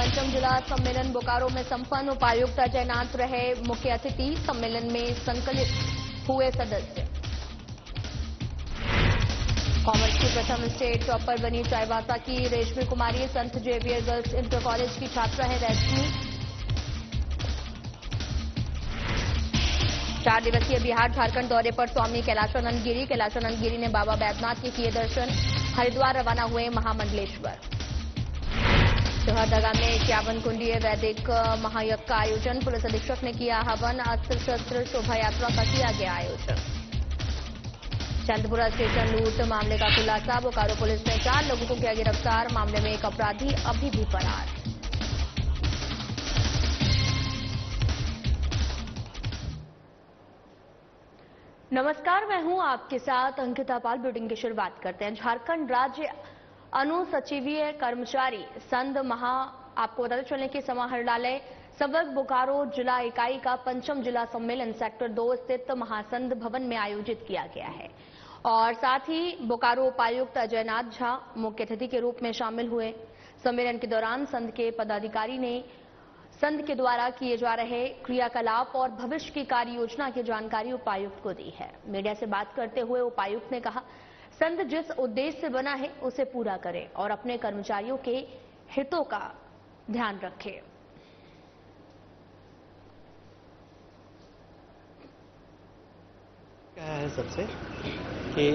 पंचम जिला सम्मेलन बोकारो में संपन्न। उपायुक्त अजय नाथ रहे मुख्य अतिथि। सम्मेलन में संकलित हुए सदस्य। कॉमर्स की प्रथम स्टेट टॉपर बनी चाईबासा की रेशमी कुमारी। संत जेवियर गर्ल्स इंटर कॉलेज की छात्रा है रेशमी। 4 दिवसीय बिहार झारखंड दौरे पर स्वामी कैलाशानंद गिरी। कैलाशानंद गिरी ने बाबा बैद्यनाथ के किए दर्शन। हरिद्वार रवाना हुए महामंडलेश्वर। लोहरदगा में 51 कुंडीय वैदिक महायज्ञ का आयोजन। पुलिस अधीक्षक ने किया हवन। अस्त्र शस्त्र शोभा यात्रा का किया गया आयोजन। चंदपुरा स्टेशन लूट मामले का खुलासा। बोकारो पुलिस ने 4 लोगों को किया गिरफ्तार। मामले में एक अपराधी अभी भी फरार। नमस्कार, मैं हूं आपके साथ अंकिता पाल। बुलेटिन की शुरुआत करते हैं। झारखंड राज्य अनुसचिवीय कर्मचारी संघ आपको बताते चलने की समाहरणालय सबक बोकारो जिला इकाई का पंचम जिला सम्मेलन सेक्टर 2 स्थित महासंघ भवन में आयोजित किया गया है और साथ ही बोकारो उपायुक्त अजय नाथ झा मुख्य अतिथि के रूप में शामिल हुए। सम्मेलन के दौरान संघ के पदाधिकारी ने संघ के द्वारा किए जा रहे क्रियाकलाप और भविष्य की कार्य योजना की जानकारी उपायुक्त को दी है। मीडिया से बात करते हुए उपायुक्त ने कहा, संघ जिस उद्देश्य से बना है उसे पूरा करे और अपने कर्मचारियों के हितों का ध्यान रखे। कहा है सबसे कि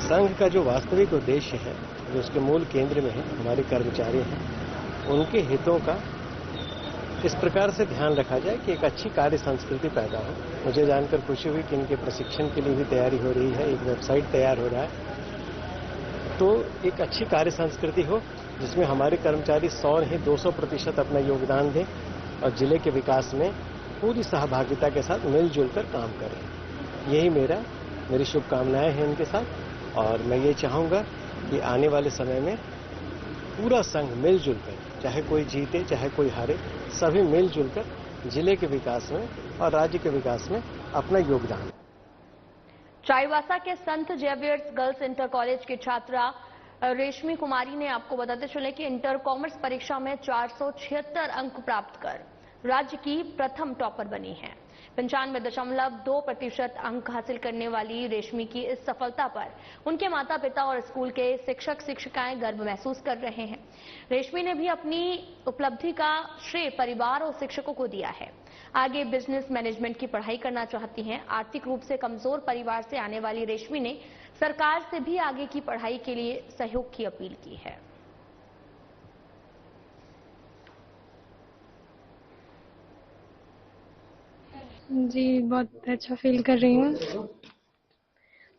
संघ का जो वास्तविक उद्देश्य है, जो उसके मूल केंद्र में है, हमारे कर्मचारी हैं, उनके हितों का इस प्रकार से ध्यान रखा जाए कि एक अच्छी कार्य संस्कृति पैदा हो। मुझे जानकर खुशी हुई कि इनके प्रशिक्षण के लिए भी तैयारी हो रही है, एक वेबसाइट तैयार हो रहा है। तो एक अच्छी कार्य संस्कृति हो जिसमें हमारे कर्मचारी 100 नहीं 200% अपना योगदान दें और जिले के विकास में पूरी सहभागिता के साथ मिलजुल कर काम करें। यही मेरी शुभकामनाएं हैं इनके साथ और मैं ये चाहूंगा कि आने वाले समय में पूरा संघ मिलजुल कर, चाहे कोई जीते चाहे कोई हारे, सभी मिलजुल कर जिले के विकास में और राज्य के विकास में अपना योगदान। चाईबासा के संत जेवियर्स गर्ल्स इंटर कॉलेज की छात्रा रेशमी कुमारी ने आपको बताते चले कि इंटर कॉमर्स परीक्षा में 476 अंक प्राप्त कर राज्य की प्रथम टॉपर बनी है। 95.2% अंक हासिल करने वाली रेशमी की इस सफलता पर उनके माता पिता और स्कूल के शिक्षक शिक्षिकाएं गर्व महसूस कर रहे हैं। रेशमी ने भी अपनी उपलब्धि का श्रेय परिवार और शिक्षकों को दिया है। आगे बिजनेस मैनेजमेंट की पढ़ाई करना चाहती हैं। आर्थिक रूप से कमजोर परिवार से आने वाली रेशमी ने सरकार से भी आगे की पढ़ाई के लिए सहयोग की अपील की है। जी, बहुत अच्छा फील कर रही हूँ।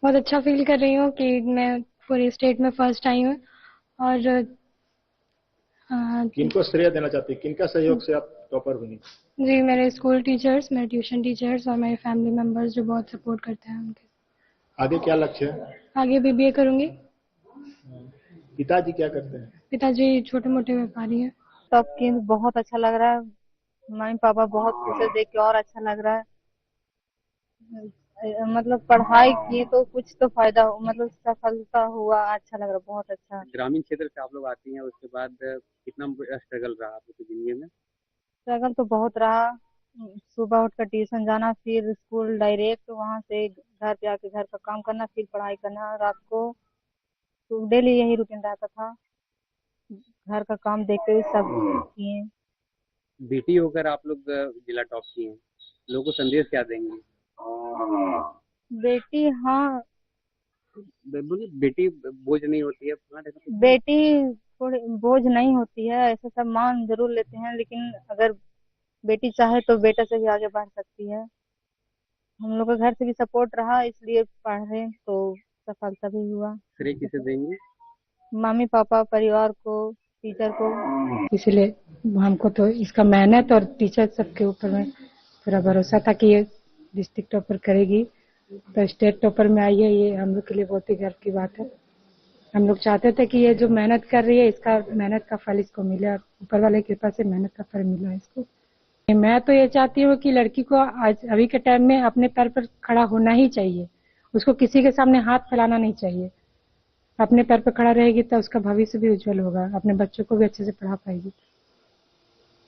बहुत अच्छा फील कर रही हूँ कि मैं पूरे स्टेट में फर्स्ट आई हूँ। और किनको श्रेय देना चाहती है, किनका सहयोग से आप टॉपर बनी? जी, मेरे स्कूल टीचर्स, मेरे ट्यूशन टीचर्स और मेरे फैमिली मेंबर्स जो बहुत सपोर्ट करते हैं उनके। आगे क्या लक्ष्य है? आगे बीबीए करूंगी। पिताजी क्या करते हैं? पिताजी छोटे मोटे व्यापारी हैं। टॉप की बहुत अच्छा लग रहा है। मम्मी पापा बहुत खुश है, देख के और अच्छा लग रहा है। मतलब पढ़ाई की तो कुछ तो फायदा हो, मतलब सफलता हुआ, अच्छा लग रहा है, बहुत अच्छा। ग्रामीण क्षेत्र से आप लोग आती हैं, उसके बाद कितना स्ट्रगल रहा आप लोग की जिंदगी में? स्ट्रगल तो बहुत रहा। सुबह उठकर ट्यूशन जाना, फिर स्कूल डायरेक्ट, वहाँ से घर पे आके घर का काम करना, फिर पढ़ाई करना रात को। तो डेली यही रूटीन रहता था। घर का काम देखते हुए सब किए। बेटी होकर आप लोग जिला टॉप की हैं, लोगों को संदेश क्या देंगे? बेटी, हाँ, बेटी बोझ नहीं होती है। बेटी थोड़ी बोझ नहीं होती है, ऐसे सब मान जरूर लेते हैं, लेकिन अगर बेटी चाहे तो बेटा से भी आगे बढ़ सकती है। हम लोग का घर से भी सपोर्ट रहा, इसलिए पढ़ रहे तो सफलता भी हुआ। श्रेय किसे देंगे? मम्मी पापा, परिवार को, टीचर को। इसलिए हमको तो इसका मेहनत और टीचर सबके ऊपर में पूरा भरोसा था कि ये डिस्ट्रिक्ट टॉपर करेगी, तो स्टेट टॉपर में आई है। ये हम लोग के लिए बहुत ही गर्व की बात है। हम लोग चाहते थे कि ये जो मेहनत कर रही है, इसका मेहनत का फल इसको मिले और ऊपर वाले की कृपा से मेहनत का फल मिला है इसको। मैं तो ये चाहती हूँ कि लड़की को आज अभी के टाइम में अपने पैर पर खड़ा होना ही चाहिए। उसको किसी के सामने हाथ फैलाना नहीं चाहिए। अपने पैर पर खड़ा रहेगी तो उसका भविष्य भी उज्जवल होगा, अपने बच्चों को भी अच्छे से पढ़ा पाएगी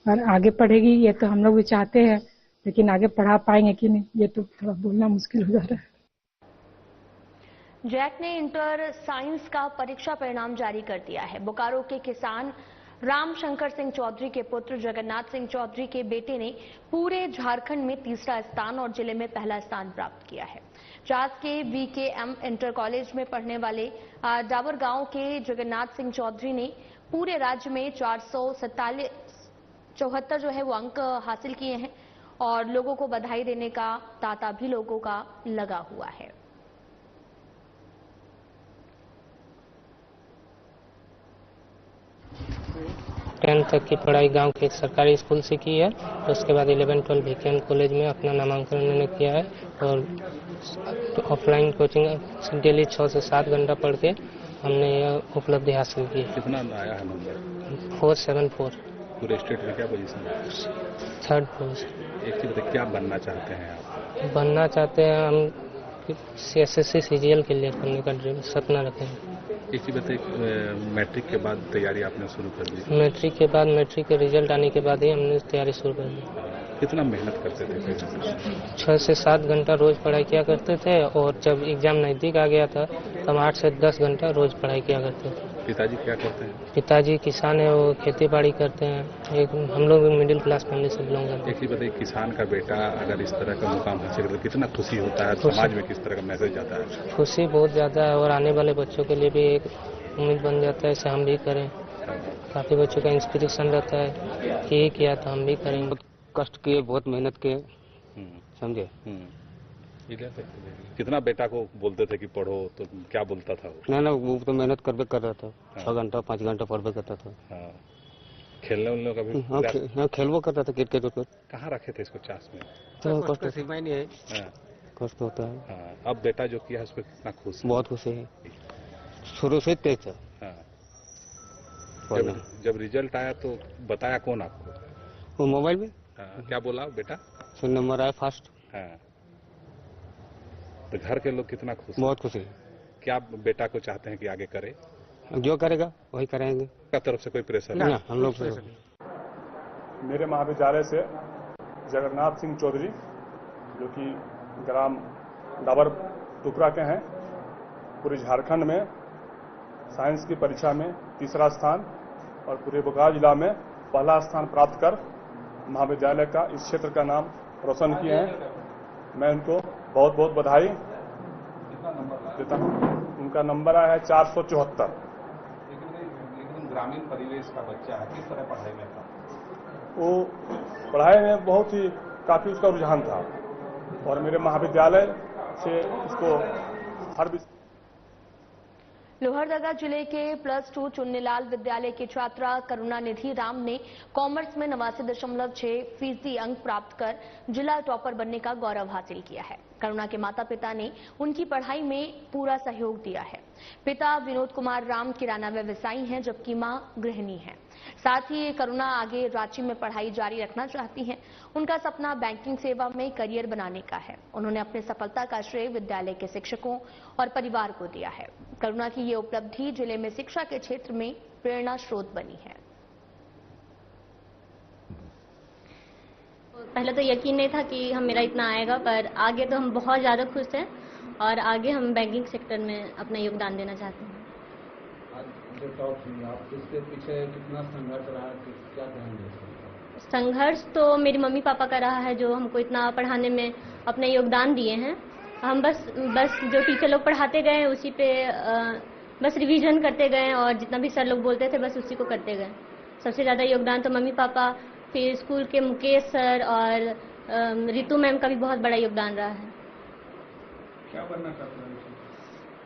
और आगे पढ़ेगी। ये तो हम लोग भी चाहते हैं, लेकिन आगे पढ़ा पाएंगे कि नहीं ये तो थोड़ा बोलना मुश्किल हो जा रहा है। जैक ने इंटर साइंस का परीक्षा परिणाम जारी कर दिया है। बोकारो के किसान राम शंकर सिंह चौधरी के पुत्र जगन्नाथ सिंह चौधरी के बेटे ने पूरे झारखंड में तीसरा स्थान और जिले में पहला स्थान प्राप्त किया है। चास के VKM इंटर कॉलेज में पढ़ने वाले डाबर गांव के जगन्नाथ सिंह चौधरी ने पूरे राज्य में 474 जो है वो अंक हासिल किए हैं और लोगों को बधाई देने का तांता भी लोगों का लगा हुआ है। 10 तक की पढ़ाई गांव के एक सरकारी स्कूल से की है। उसके बाद 11-12 VKM कॉलेज में अपना नामांकन उन्होंने किया है और ऑफलाइन कोचिंग डेली 6 से 7 घंटा पढ़ के हमने यह उपलब्धि हासिल की है। कितना आया है नंबर? 474। पूरे स्टेट में क्या पोजीशन है? 3rd position. एक चीज बताइए, क्या बनना चाहते हैं आप? बनना चाहते हैं हम SSC CGL के लिए करने का ड्रीम सपना रखे हैं। एक चीज बताइए, मैट्रिक के बाद तैयारी आपने शुरू कर दी? मैट्रिक के बाद, मैट्रिक के रिजल्ट आने के बाद ही हमने तैयारी शुरू कर दी। कितना मेहनत करते थे? 6 से 7 घंटा रोज पढ़ाई किया करते थे और जब एग्जाम नजदीक आ गया था तब 8 से 10 घंटा रोज पढ़ाई किया करते थे। पिताजी क्या करते हैं? पिताजी किसान है, वो खेती बाड़ी करते हैं। एक हम लोग मिडिल क्लास फैमिली से बिलोंग करते हैं। एक चीज बताइए, किसान का बेटा अगर इस तरह का मुकाम हासिल करे कितना खुशी होता है, समाज में किस तरह का मैसेज जाता है? खुशी बहुत ज्यादा है और आने वाले बच्चों के लिए भी एक उम्मीद बन जाता है ऐसे हम भी करें। काफी बच्चों का इंस्पिरेशन रहता है कि ये किया तो हम भी करेंगे। बहुत कष्ट किए, बहुत मेहनत किए, समझे। कितना बेटा को बोलते थे कि पढ़ो, तो क्या बोलता था वो? ना वो तो मेहनत करबे कर रहा था। 6 घंटा 5 घंटा पढ़बे करता था। हाँ। खेलने उलने का भी? हाँ, खेलबो करता था क्रिकेट उर्केट। कहाँ रखे थे इसको चास में? तो कष्ट सीमा ही नहीं है, हाँ। कष्ट होता है। हाँ। अब बेटा जो किया है उस पर कितना खुश है? बहुत खुशी है, शुरू से तेज था। हाँ। जब रिजल्ट आया तो बताया कौन आपको? वो मोबाइल में। हाँ। क्या बोला बेटा? फिर नंबर आया फर्स्ट। हाँ। तो घर के लोग कितना खुश? बहुत खुशी है। क्या बेटा को चाहते हैं कि आगे करे? जो करेगा वही करेंगे। क्या तरफ से कोई प्रेशर? ना, हम लोग मेरे महाविद्यालय से जगन्नाथ सिंह चौधरी, जो कि ग्राम डाबर टुकरा के हैं, पूरे झारखंड में साइंस की परीक्षा में तीसरा स्थान और पूरे बोकारो जिला में पहला स्थान प्राप्त कर महाविद्यालय का इस क्षेत्र का नाम रोशन किए हैं। मैं उनको बहुत बहुत बधाई देता हूँ। उनका नंबर आया है 474। लेकिन ग्रामीण परिवेश का बच्चा है, किस तरह पढ़ाई में था? वो पढ़ाई में बहुत ही काफी उसका रुझान था और मेरे महाविद्यालय से उसको हर लोहरदगा जिले के +2 चुन्नीलाल विद्यालय की छात्रा करुणानिधि राम ने कॉमर्स में 89.6% अंक प्राप्त कर जिला टॉपर बनने का गौरव हासिल किया है। करुणा के माता पिता ने उनकी पढ़ाई में पूरा सहयोग दिया है। पिता विनोद कुमार राम किराना व्यवसायी हैं, जबकि मां गृहिणी हैं। साथ ही करुणा आगे रांची में पढ़ाई जारी रखना चाहती हैं। उनका सपना बैंकिंग सेवा में करियर बनाने का है। उन्होंने अपनी सफलता का श्रेय विद्यालय के शिक्षकों और परिवार को दिया है। करुणा की ये उपलब्धि जिले में शिक्षा के क्षेत्र में प्रेरणा स्रोत बनी है। पहले तो यकीन नहीं था कि मेरा इतना आएगा, पर आगे तो हम बहुत ज़्यादा खुश हैं और आगे हम बैंकिंग सेक्टर में अपना योगदान देना चाहते हैं। जो टॉप हुई आप, इसके पीछे कितना संघर्ष रहा, क्या कहेंगे? संघर्ष तो मेरी मम्मी पापा का रहा है, जो हमको इतना पढ़ाने में अपना योगदान दिए हैं। हम बस जो टीचर लोग पढ़ाते गए उसी पे बस रिवीजन करते गए और जितना भी सर लोग बोलते थे बस उसी को करते गए। सबसे ज़्यादा योगदान तो मम्मी पापा, फिर स्कूल के मुकेश सर और रितु मैम का भी बहुत बड़ा योगदान रहा है। क्या बनना चाहते हैं?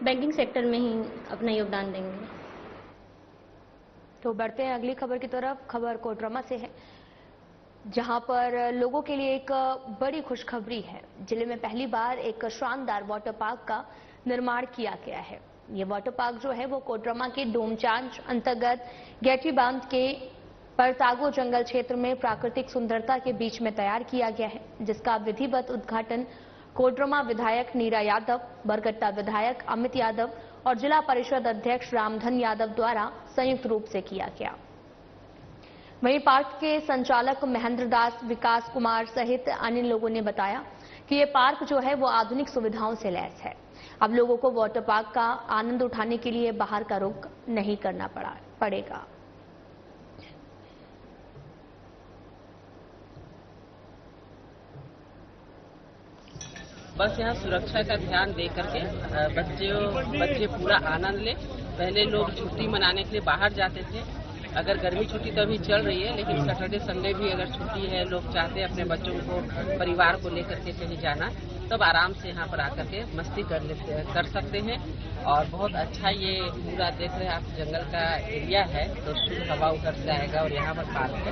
बैंकिंग सेक्टर में ही अपना योगदान देंगे। तो बढ़ते हैं अगली खबर की तरफ। खबर कोडरमा से है, जहां पर लोगों के लिए एक बड़ी खुशखबरी है। जिले में पहली बार एक शानदार वाटर पार्क का निर्माण किया गया है। ये वाटर पार्क जो है वो कोडरमा के डोमचांच अंतर्गत गैठी बांध के परतागो जंगल क्षेत्र में प्राकृतिक सुंदरता के बीच में तैयार किया गया है, जिसका विधिवत उद्घाटन कोडरमा विधायक नीरा यादव, बरगट्टा विधायक अमित यादव और जिला परिषद अध्यक्ष रामधन यादव द्वारा संयुक्त रूप से किया गया। वहीं पार्क के संचालक महेंद्र दास, विकास कुमार सहित अन्य लोगों ने बताया कि ये पार्क जो है वो आधुनिक सुविधाओं से लैस है। अब लोगों को वाटर पार्क का आनंद उठाने के लिए बाहर का रुख नहीं करना पड़ेगा। बस यहाँ सुरक्षा का ध्यान दे करके बच्चे पूरा आनंद ले। पहले लोग छुट्टी मनाने के लिए बाहर जाते थे, अगर गर्मी छुट्टी तो अभी चल रही है, लेकिन सैटरडे संडे भी अगर छुट्टी है, लोग चाहते हैं अपने बच्चों को परिवार को लेकर के कहीं जाना, तब आराम से यहाँ पर आकर के मस्ती कर सकते हैं। और बहुत अच्छा ये पूरा देख रहे हैं आप, जंगल का एरिया है तो शुद्ध हवा उधर से आएगा और यहाँ पर पार्क है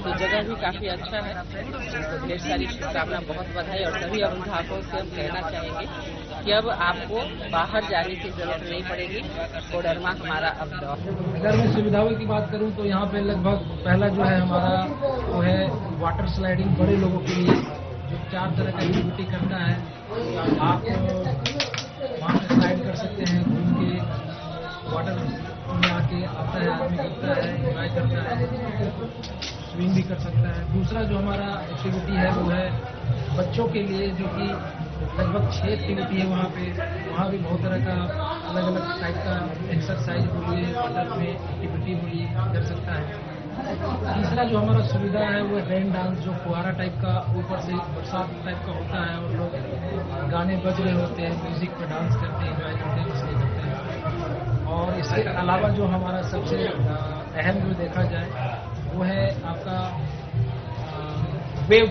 तो जगह भी काफी अच्छा है। तो ढेर सारी शुभकामना, बहुत बधाई। और सभी अभिभावकों से हम कहना चाहेंगे कि अब आपको बाहर जाने की जरूरत नहीं पड़ेगी। कोडरमा हमारा अब अगर मैं सुविधाओं की बात करूं तो यहाँ पे लगभग पहला जो है हमारा वो है वाटर स्लाइडिंग बड़े लोगों के लिए, जो 4 तरह का एक्टिविटी करता है। आप वहाँ पे स्लाइड कर सकते हैं, घूम के वाटर में आके आता है, आदमी करता है, एंजॉय करता है, स्विम भी कर सकता है। दूसरा जो हमारा एक्टिविटी है वो है बच्चों के लिए, जो कि लगभग 6 एक्टिविटी है वहाँ पे। वहाँ भी बहुत तरह का अलग अलग टाइप का एक्सरसाइज बोलिए, वाटर में एक्टिविटी बोलिए कर सकता है। तीसरा जो हमारा सुविधा है वो रेन डांस, जो फुहारा टाइप का ऊपर से बरसात टाइप का होता है और लोग गाने बज रहे होते हैं, म्यूजिक पर डांस करते हैं, एंजॉय करते हैं, मस्ती करते हैं। और इसके अलावा जो हमारा सबसे अहम जो देखा जाए वो है आपका वेव,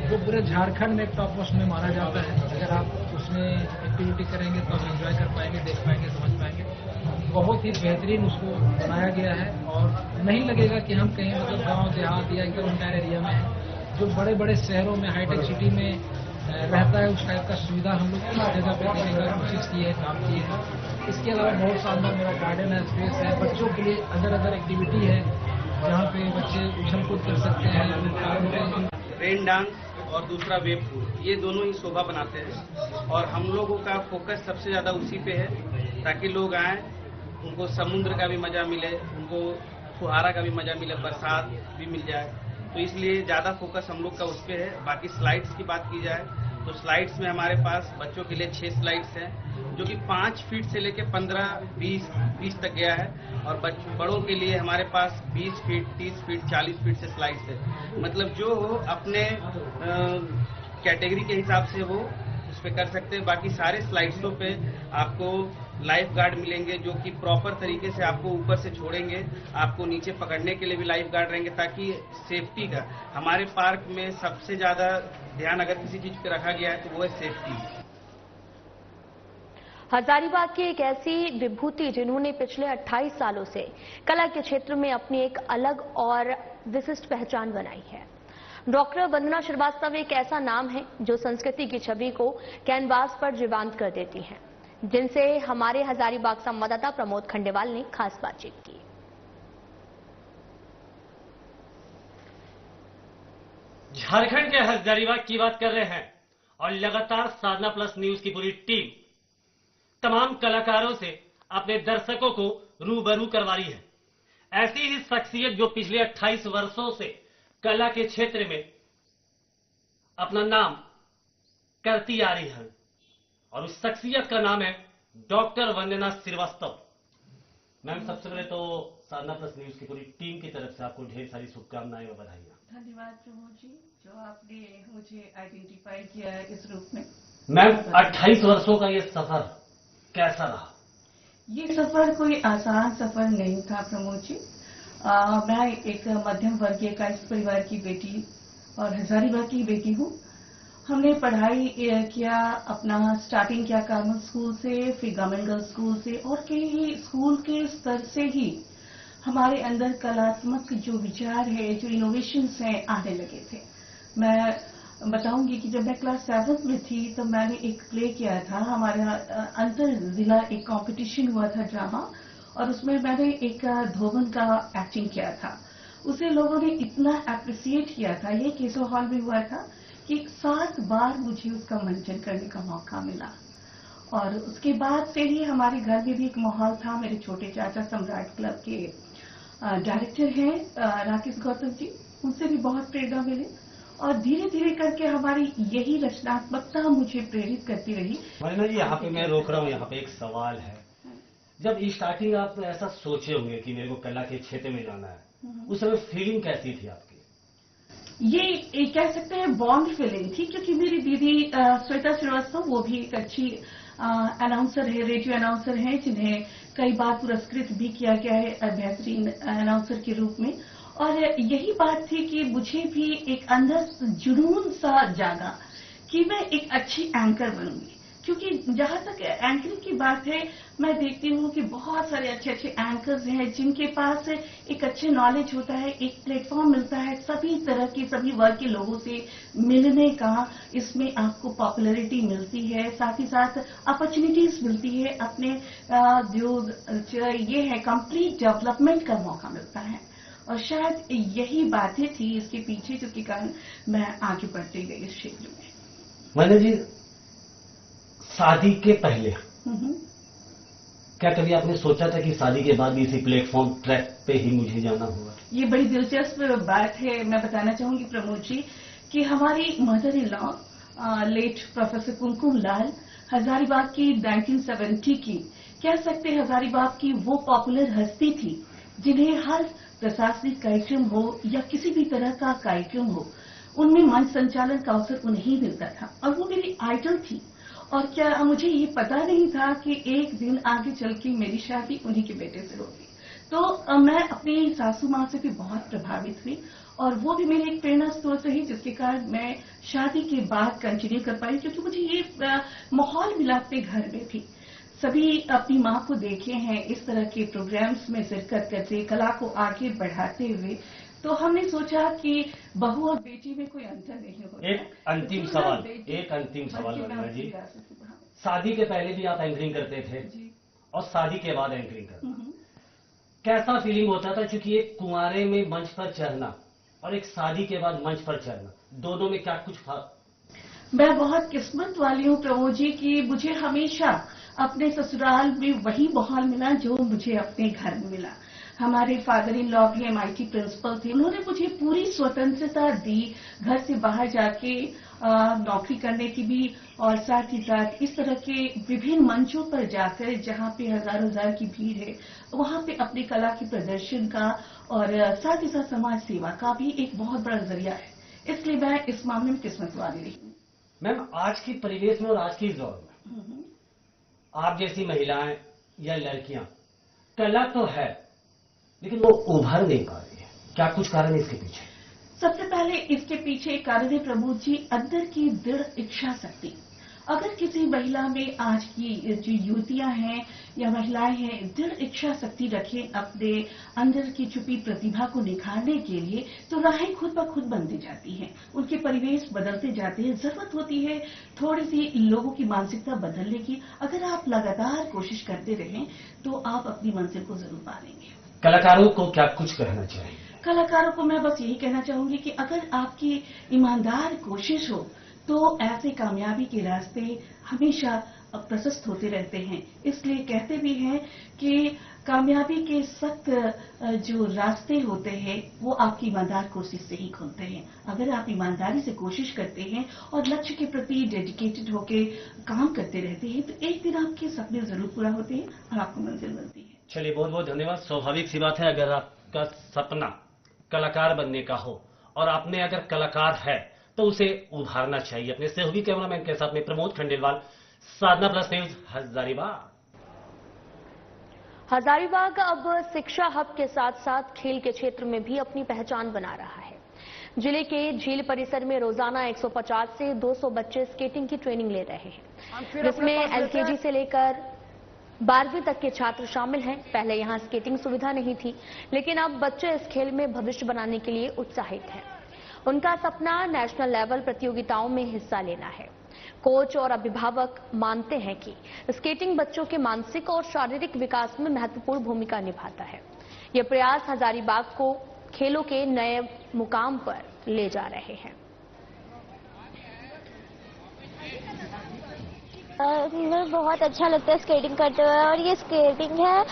जो पूरे झारखंड में टॉप मोस्ट में माना जाता है। अगर आप उसमें एक्टिविटी करेंगे तो आप एंजॉय कर पाएंगे, देख पाएंगे, समझ पाएंगे। बहुत ही बेहतरीन उसको बनाया गया है और नहीं लगेगा कि हम कहीं मतलब गांव देहात या एकदम इंटायर एरिया में है। जो बड़े बड़े शहरों में हाईटेक सिटी में रहता है उस टाइप का सुविधा हम लोग इस जगह पे देने का कोशिश की है, काम की है। इसके अलावा बहुत शानदार मेरा गार्डन है, स्पेस है, बच्चों के लिए अदर एक्टिविटी है जहाँ पे बच्चे उछल कूद कर सकते हैं। रेन डांस और दूसरा वेव पूल, ये दोनों ही शोभा बनाते हैं और हम लोगों का फोकस सबसे ज्यादा उसी पे है ताकि लोग आए, उनको समुद्र का भी मजा मिले, उनको फुहारा का भी मजा मिले, बरसात भी मिल जाए। तो इसलिए ज्यादा फोकस हम लोग का उस पे है। बाकी स्लाइड्स की बात की जाए तो स्लाइड्स में हमारे पास बच्चों के लिए 6 स्लाइड्स हैं जो कि 5 फीट से लेकर 15-20 तक गया है और बड़ों के लिए हमारे पास 20 फीट, 30 फीट, 40 फीट से स्लाइड्स है। मतलब जो हो अपने कैटेगरी के हिसाब से वो उस पे कर सकते हैं। बाकी सारे स्लाइड्सों पे आपको लाइफ गार्ड मिलेंगे जो कि प्रॉपर तरीके से आपको ऊपर से छोड़ेंगे, आपको नीचे पकड़ने के लिए भी लाइफ गार्ड रहेंगे ताकि सेफ्टी का हमारे पार्क में सबसे ज्यादा ध्यान अगर किसी चीज पे रखा गया है तो वो है सेफ्टी। हजारीबाग की एक ऐसी विभूति जिन्होंने पिछले 28 सालों से कला के क्षेत्र में अपनी एक अलग और विशिष्ट पहचान बनाई है। डॉक्टर वंदना श्रीवास्तव एक ऐसा नाम है जो संस्कृति की छवि को कैनवास पर जीवंत कर देती है, जिनसे हमारे हजारीबाग संवाददाता प्रमोद खंडेवाल ने खास बातचीत की। झारखंड के हजारीबाग की बात कर रहे हैं और लगातार साधना प्लस न्यूज की पूरी टीम तमाम कलाकारों से अपने दर्शकों को रूबरू करवा रही है। ऐसी ही शख्सियत जो पिछले 28 वर्षों से कला के क्षेत्र में अपना नाम करती आ रही है और उस शख्सियत का नाम है डॉक्टर वंदना श्रीवास्तव। मैम, सबसे पहले तो साधना प्लस न्यूज की पूरी टीम की तरफ से आपको ढेर सारी शुभकामनाएं और बधाइयां। धन्यवाद प्रमोद जी, जो आपने मुझे आइडेंटिफाई किया है इस रूप में। मैम, 28 वर्षों का ये सफर कैसा रहा? ये सफर कोई आसान सफर नहीं था प्रमोद जी। मैं एक मध्यम वर्गीय कायस्थ परिवार की बेटी और हजारीबाग की बेटी हूँ। हमने पढ़ाई किया, अपना स्टार्टिंग किया कार्मल स्कूल से, फिर गवर्नमेंट गर्ल्स स्कूल से और कई स्कूल के स्तर से ही हमारे अंदर कलात्मक जो विचार है, जो इनोवेशंस हैं, आने लगे थे। मैं बताऊंगी कि जब मैं क्लास 7th में थी तो मैंने एक प्ले किया था। हमारे अंतर जिला एक कंपटीशन हुआ था ड्रामा और उसमें मैंने एक धोबन का एक्टिंग किया था। उसे लोगों ने इतना अप्रिसिएट किया था, ये केसो हॉल में हुआ था, कि 7 बार मुझे उसका मंचन करने का मौका मिला। और उसके बाद से ही हमारे घर में भी एक माहौल था। मेरे छोटे चाचा सम्राट क्लब के डायरेक्टर हैं राकेश गौतम जी, उनसे भी बहुत प्रेरणा मिली और धीरे धीरे करके हमारी यही रचनात्मकता मुझे प्रेरित करती रही। वरना जी यहाँ पे मैं रोक रहा हूँ, यहाँ पे एक सवाल है। जब स्टार्टिंग आप ऐसा सोचे होंगे कि मेरे को कला के क्षेत्र में जाना है, उस समय फीलिंग कैसी थी आपकी? ये कह सकते हैं बॉन्ड फीलिंग थी, क्योंकि मेरी दीदी श्वेता श्रीवास्तव वो भी एक अच्छी अनाउंसर है, रेडियो अनाउंसर है, जिन्हें कई बार पुरस्कृत भी किया गया है बेहतरीन अनाउंसर के रूप में। और यही बात थी कि मुझे भी एक अंदर जुनून सा जागा कि मैं एक अच्छी एंकर बनूंगी, क्योंकि जहां तक एंकरिंग की बात है, मैं देखती हूँ कि बहुत सारे अच्छे अच्छे एंकर्स हैं जिनके पास एक अच्छे नॉलेज होता है, एक प्लेटफॉर्म मिलता है सभी तरह के सभी वर्ग के लोगों से मिलने का। इसमें आपको पॉपुलैरिटी मिलती है, साथ ही साथ अपॉर्चुनिटीज मिलती है, अपने जो ये है कंप्लीट डेवलपमेंट का मौका मिलता है। और शायद यही बातें थी इसके पीछे जिसके कारण मैं आगे बढ़ती गई इस क्षेत्र में। मैंने जी शादी के पहले क्या कभी आपने सोचा था कि शादी के बाद इसी प्लेटफॉर्म ट्रैक पे ही मुझे जाना होगा? ये बड़ी दिलचस्प बात है। मैं बताना चाहूंगी प्रमोद जी कि हमारी mother in law late professor Kumkum Lal Hazaribagh की 1970 की कह सकते हैं हजारीबाग की वो पॉपुलर हस्ती थी जिन्हें हर प्रशासनिक कार्यक्रम हो या किसी भी तरह का कार्यक्रम हो, उनमें मंच संचालन का अवसर उन्हें मिलता था और वो मेरी आइडल थी। और क्या मुझे ये पता नहीं था कि एक दिन आगे चल के मेरी शादी उन्हीं के बेटे से होगी। तो मैं अपनी सासू माँ से भी बहुत प्रभावित हुई और वो भी मेरी एक प्रेरणा स्रोत रही, जिसके कारण मैं शादी के बाद कंटिन्यू कर पाई, क्योंकि मुझे ये माहौल मिला अपने घर में भी। सभी अपनी माँ को देखे हैं इस तरह के प्रोग्राम्स में शिरकत करते, कला को आगे बढ़ाते हुए, तो हमने सोचा कि बहू और बेटी में कोई अंतर नहीं होता। एक अंतिम सवाल वंदना जी, शादी के पहले भी आप एंकरिंग करते थे और शादी के बाद एंकरिंग करते, कैसा फीलिंग होता था? क्योंकि एक कुंवारे में मंच पर चढ़ना और एक शादी के बाद मंच पर चढ़ना, दोनों में क्या कुछ फर्क? मैं बहुत किस्मत वाली हूँ प्रमोद जी कि मुझे हमेशा अपने ससुराल में वही माहौल मिला जो मुझे अपने घर में मिला। हमारे फादर इन लॉ भी MIT प्रिंसिपल थे, उन्होंने मुझे पूरी स्वतंत्रता दी घर से बाहर जाके नौकरी करने की भी, और साथ ही साथ इस तरह के विभिन्न मंचों पर जाकर जहाँ पे हजार की भीड़ है वहाँ पे अपनी कला के प्रदर्शन का और साथ ही साथ समाज सेवा का भी एक बहुत बड़ा जरिया है। इसलिए मैं इस मामले में किस्मत वाली रही हूँ। मैम, आज की परिवेश में और आज की दौर में आप जैसी महिलाएं या लड़कियां, कला तो है लेकिन वो उभर नहीं पा रही है, क्या कुछ कारण है इसके पीछे? सबसे पहले इसके पीछे एक कारण है प्रमोद जी, अंदर की दृढ़ इच्छा शक्ति। अगर किसी महिला में आज की जो युवतियां हैं या महिलाएं हैं दृढ़ इच्छा शक्ति रखें अपने अंदर की छुपी प्रतिभा को निखारने के लिए, तो राहें खुद ब खुद बनती जाती हैं, उनके परिवेश बदलते जाते हैं। जरूरत होती है थोड़ी सी लोगों की मानसिकता बदलने की। अगर आप लगातार कोशिश करते रहें तो आप अपनी मंजिल को जरूर पा लेंगे। कलाकारों को क्या कुछ कहना चाहिए? कलाकारों को मैं बस यही कहना चाहूंगी कि अगर आपकी ईमानदार कोशिश हो तो ऐसे कामयाबी के रास्ते हमेशा प्रशस्त होते रहते हैं। इसलिए कहते भी हैं कि कामयाबी के सख्त जो रास्ते होते हैं वो आपकी ईमानदार कोशिश से ही खुलते हैं। अगर आप ईमानदारी से कोशिश करते हैं और लक्ष्य के प्रति डेडिकेटेड होकर काम करते रहते हैं तो एक दिन आपके सपने जरूर पूरा होते हैं और आपको मंजिल मिलती है। चलिए, बहुत बहुत धन्यवाद। स्वाभाविक सी बात है, अगर आपका सपना कलाकार बनने का हो और आपने अगर कलाकार है तो उसे उभारना चाहिए। अपने सहयोगी कैमरामैन के साथ में प्रमोद खंडेलवाल, साधना प्लस न्यूज, हजारीबाग। हजारीबाग अब शिक्षा हब के साथ साथ खेल के क्षेत्र में भी अपनी पहचान बना रहा है। जिले के झील परिसर में रोजाना 150 से 200 बच्चे स्केटिंग की ट्रेनिंग ले रहे हैं, जिसमें LKG से लेकर 12वीं तक के छात्र शामिल हैं। पहले यहां स्केटिंग सुविधा नहीं थी, लेकिन अब बच्चे इस खेल में भविष्य बनाने के लिए उत्साहित हैं। उनका सपना नेशनल लेवल प्रतियोगिताओं में हिस्सा लेना है। कोच और अभिभावक मानते हैं कि स्केटिंग बच्चों के मानसिक और शारीरिक विकास में महत्वपूर्ण भूमिका निभाता है। ये प्रयास हजारीबाग को खेलों के नए मुकाम पर ले जा रहे हैं। मुझे बहुत अच्छा लगता है स्केटिंग करते हुए, और ये स्केटिंग है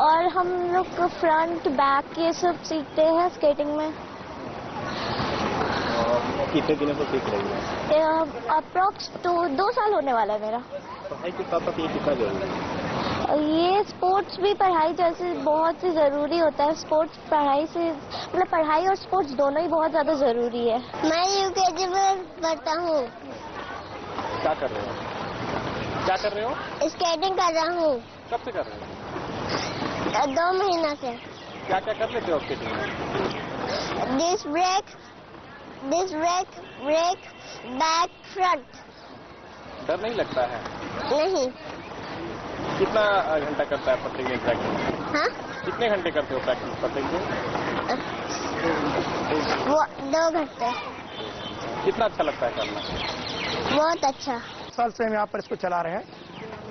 और हम लोग फ्रंट बैक ये सब सीखते हैं स्केटिंग में। कितने दिनों से सीख रही है? अप्रॉक्स 2 साल होने वाला है मेरा। पढ़ाई के साथ साथ ये कितना जरूरी है? ये स्पोर्ट्स भी पढ़ाई जैसे बहुत ही ज़रूरी होता है। स्पोर्ट्स पढ़ाई से मतलब पढ़ाई और स्पोर्ट्स दोनों ही बहुत ज़्यादा ज़रूरी है। मैं यूकेजी में पढ़ता हूँ। क्या कर रहे हो? क्या कर रहे हो? स्केटिंग कर रहा हूँ। कब से कर रहे हो? 2 महीना से। क्या क्या कर लेते हो स्केटिंग में? Disc brake, brake, back, front. डर नहीं लगता है? नहीं। कितना घंटा करता है प्रत्येक दिन प्रैक्टिस? हाँ? कितने घंटे करते हो प्रैक्टिस प्रत्येक दिन? वो 2 घंटे। कितना अच्छा लगता है करना? बहुत अच्छा। साल से हम यहाँ पर इसको चला रहे हैं,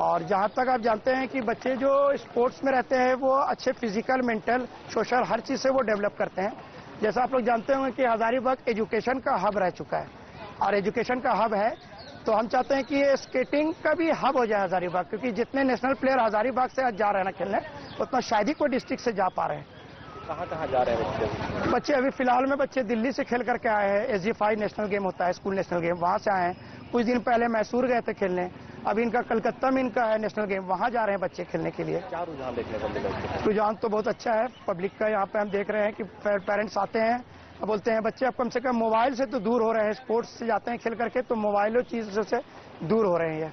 और जहाँ तक आप जानते हैं कि बच्चे जो स्पोर्ट्स में रहते हैं वो अच्छे फिजिकल, मेंटल, सोशल हर चीज़ से वो डेवलप करते हैं। जैसा आप लोग जानते होंगे कि हजारीबाग एजुकेशन का हब रह चुका है, और एजुकेशन का हब है तो हम चाहते हैं कि ये स्केटिंग का भी हब हो जाए हजारीबाग, क्योंकि जितने नेशनल प्लेयर हजारीबाग से आज जा रहे हैं ना खेलने, उतना शायद ही कोई डिस्ट्रिक्ट से जा पा रहे हैं। कहाँ कहाँ जा रहे हैं बच्चे? अभी फिलहाल में बच्चे दिल्ली से खेल करके आए हैं। SG5 नेशनल गेम होता है, स्कूल नेशनल गेम, वहाँ से आए हैं। कुछ दिन पहले मैसूर गए थे खेलने। अभी इनका कलकत्ता में इनका है नेशनल गेम, वहाँ जा रहे हैं बच्चे खेलने के लिए। क्या रुझान देखने को मिला? रुझान तो बहुत अच्छा है पब्लिक का। यहाँ पे हम देख रहे हैं कि पेरेंट्स आते हैं, बोलते हैं बच्चे अब कम से कम मोबाइल से तो दूर हो रहे हैं, स्पोर्ट्स से जाते हैं खेल करके, तो मोबाइलों चीजों से दूर हो रहे हैं।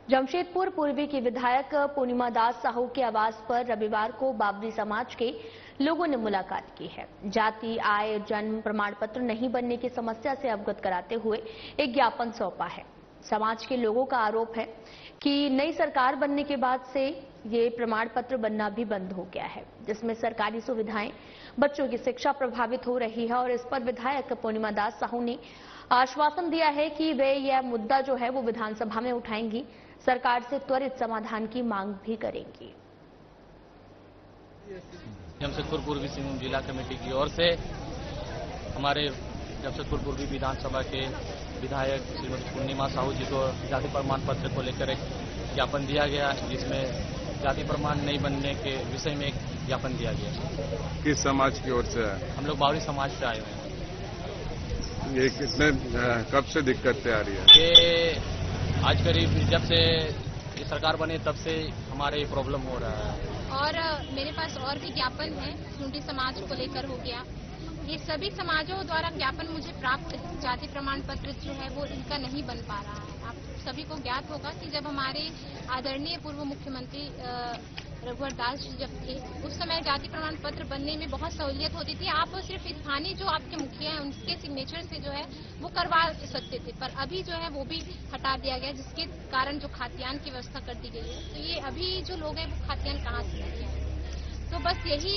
जमशेदपुर पूर्वी की विधायक पूर्णिमा दास साहू के आवास पर रविवार को बाबरी समाज के लोगों ने मुलाकात की है। जाति, आय, जन्म प्रमाण पत्र नहीं बनने की समस्या से अवगत कराते हुए एक ज्ञापन सौंपा है। समाज के लोगों का आरोप है कि नई सरकार बनने के बाद से ये प्रमाण पत्र बनना भी बंद हो गया है, जिसमें सरकारी सुविधाएं, बच्चों की शिक्षा प्रभावित हो रही है। और इस पर विधायक पूर्णिमा दास साहू ने आश्वासन दिया है कि वे यह मुद्दा जो है वो विधानसभा में उठाएंगी, सरकार से त्वरित समाधान की मांग भी करेंगी। जमशेदपुर पूर्वी सिंहभूम जिला कमेटी की ओर से हमारे जमशेदपुर पूर्वी विधानसभा के विधायक श्रीमती पूर्णिमा साहू जी को जाति प्रमाण पत्र को लेकर एक ज्ञापन दिया गया, जिसमें जाति प्रमाण नहीं बनने के विषय में एक ज्ञापन दिया गया। किस समाज की ओर से है? हम लोग बावरी समाज से आए हुए हैं। ये कितने कब से दिक्कतें आ रही है? ये आज करीब जब से ये सरकार बने तब से हमारे ये प्रॉब्लम हो रहा है। और मेरे पास और भी ज्ञापन है, सुंडी समाज को लेकर हो गया। ये सभी समाजों द्वारा ज्ञापन मुझे प्राप्त, जाति प्रमाण पत्र जो है वो इनका नहीं बन पा रहा है। आप सभी को ज्ञात होगा कि जब हमारे आदरणीय पूर्व मुख्यमंत्री रघुवर दास जी जब थे, उस समय जाति प्रमाण पत्र बनने में बहुत सहूलियत होती थी। आप सिर्फ स्थानीय जो आपके मुखिया हैं उनके सिग्नेचर से जो है वो करवा सकते थे, पर अभी जो है वो भी हटा दिया गया, जिसके कारण जो खातियान की व्यवस्था कर दी गई है। तो ये अभी जो लोग हैं वो खातियान कहाँ से लेंगे? तो बस यही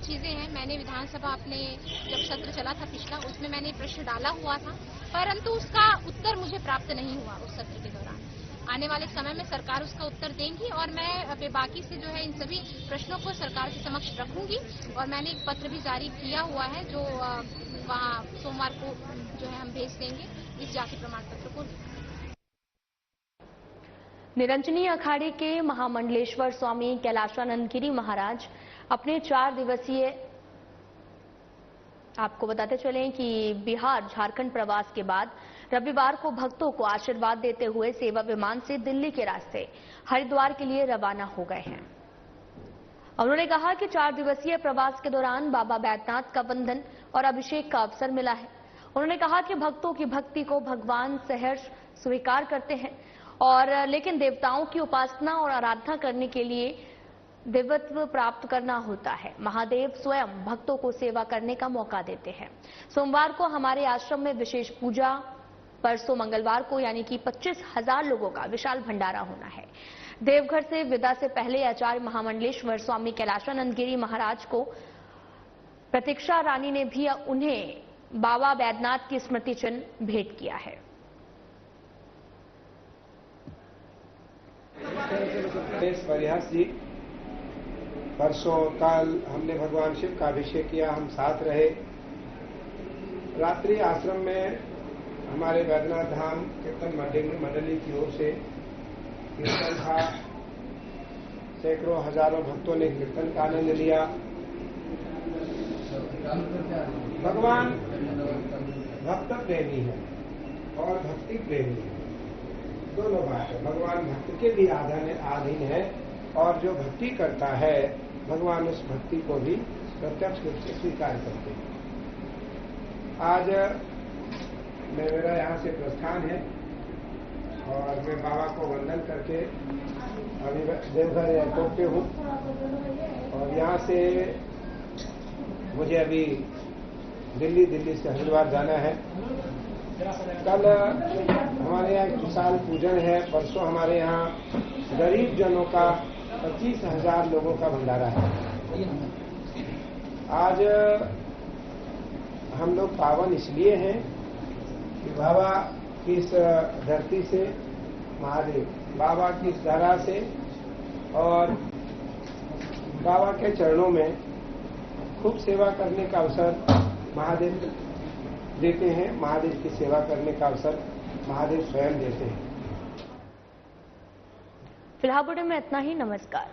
चीजें हैं। मैंने विधानसभा अपने जब सत्र चला था पिछला, उसमें मैंने प्रश्न डाला हुआ था, परंतु उसका उत्तर मुझे प्राप्त नहीं हुआ उस सत्र के दौरान। आने वाले समय में सरकार उसका उत्तर देंगी और मैं बेबाकी से जो है इन सभी प्रश्नों को सरकार के समक्ष रखूंगी। और मैंने एक पत्र भी जारी किया हुआ है जो वहाँ सोमवार को जो है हम भेज देंगे इस जाति प्रमाण पत्र को। निरंजनी अखाड़े के महामंडलेश्वर स्वामी कैलाशानंद गिरी महाराज अपने 4 दिवसीय, आपको बताते चलें कि बिहार झारखंड प्रवास के बाद रविवार को भक्तों को आशीर्वाद देते हुए सेवा विमान से दिल्ली के रास्ते हरिद्वार के लिए रवाना हो गए हैं। उन्होंने कहा कि 4 दिवसीय प्रवास के दौरान बाबा बैद्यनाथ का वंदन और अभिषेक का अवसर मिला है। उन्होंने कहा कि भक्तों की भक्ति को भगवान सहर्ष स्वीकार करते हैं, और लेकिन देवताओं की उपासना और आराधना करने के लिए देवत्व प्राप्त करना होता है। महादेव स्वयं भक्तों को सेवा करने का मौका देते हैं। सोमवार को हमारे आश्रम में विशेष पूजा, परसों मंगलवार को यानी कि 25,000 लोगों का विशाल भंडारा होना है। देवघर से विदा से पहले आचार्य महामंडलेश्वर स्वामी कैलाशानंद गिरी महाराज को प्रतीक्षा रानी ने भी उन्हें बाबा बैद्यनाथ की स्मृति चिन्ह भेंट किया है। परिहास जी, परसों कल हमने भगवान शिव का अभिषेक किया, हम साथ रहे। रात्रि आश्रम में हमारे वैद्यनाथ धाम कीर्तन मंडली की ओर से कीर्तन था। सैकड़ों हजारों भक्तों ने कीर्तन का आनंद लिया। भगवान भक्त प्रेमी है और भक्ति प्रेमी है, दोनों बात है। भगवान भक्त के भी अधीन है और जो भक्ति करता है भगवान उस भक्ति को भी प्रत्यक्ष रूप से स्वीकार करते हैं। आज मेरा यहाँ से प्रस्थान है और मैं बाबा को वंदन करके अभी देवघर एयरपोर्ट पे हूँ और यहाँ से मुझे अभी दिल्ली से हरिद्वार जाना है। कल हमारे यहाँ एक विशाल पूजन है, परसों हमारे यहाँ गरीब जनों का 25,000 लोगों का भंडारा है। आज हम लोग पावन इसलिए हैं कि बाबा की इस धरती से, महादेव बाबा की इस धरा से और बाबा के चरणों में खूब सेवा करने का अवसर महादेव देते हैं। महादेव की सेवा करने का अवसर महादेव स्वयं देते हैं। फिलहाल बुलेटिन में इतना ही। नमस्कार।